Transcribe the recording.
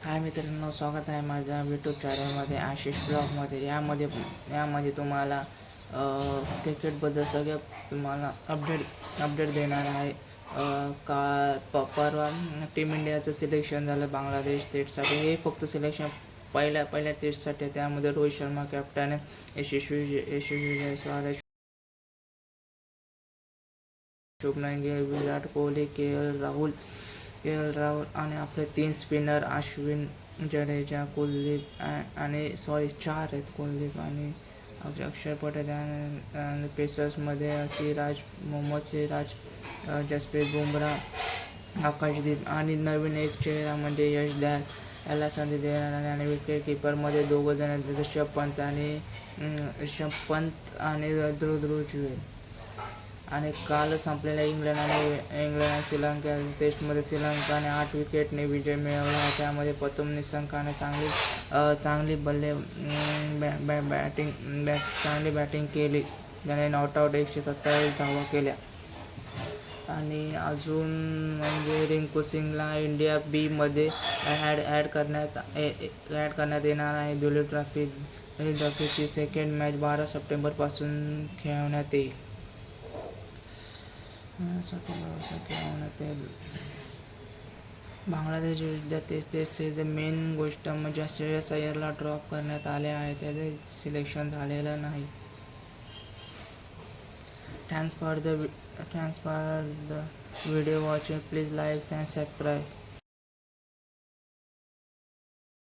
हाय मित्रांनो, स्वागत आहे माझ्या यूट्यूब चॅनलमध्ये आशिष ब्लॉगमध्ये. यामध्ये तुम्हाला क्रिकेटबद्दल सगळे तुम्हाला अपडेट देणार आहे. परवा टीम इंडियाचं सिलेक्शन झालं बांगलादेश टेस्टसाठी. हे फक्त सिलेक्शन पहिल्या टेस्टसाठी. त्यामध्ये रोहित शर्मा कॅप्टन आहे, यशस्वी जयस्वाल, शुभमन गिल, विराट कोहली, के एल राहुल आणि आपले 3 स्पिनर अश्विन, जडेजा, कुलदीप आणि चार आहेत, कुलदीप आणि अक्षर पटेल. आणि पेसर्समध्ये मोहम्मद सिराज, जसप्रीत बुमराह, आकाशदीप आणि नवीन एक चेहरा म्हणजे यश दयाल याला संधी देणार. आणि विकेट किपरमध्ये दोघं जण ऋषभ पंत आणि ध्रुव जुरेल. आणि काल संपलेल्या इंग्लंड आणि श्रीलंका टेस्टमध्ये श्रीलंकाने 8 विकेटने विजय मिळवला. त्यामध्ये प्रथम निसंकाने चांगली बॅटिंग केली. त्याने नॉट आउट 127 धावा केल्या. आणि अजून म्हणजे रिंकू सिंगला इंडिया बी मध्ये ॲड करण्यात येणार आहे. दुलीप ट्रॉफीची सेकंड मॅच 12 सप्टेंबरपासून खेळवण्यात येईल. बांगलादेश विरुद्ध टेस्टचे मेन गोष्ट म्हणजे श्रेयस अय्यरला ड्रॉप करण्यात आले आहे. त्याचे सिलेक्शन झालेलं नाही. Thanks for the video watching. Please like and subscribe.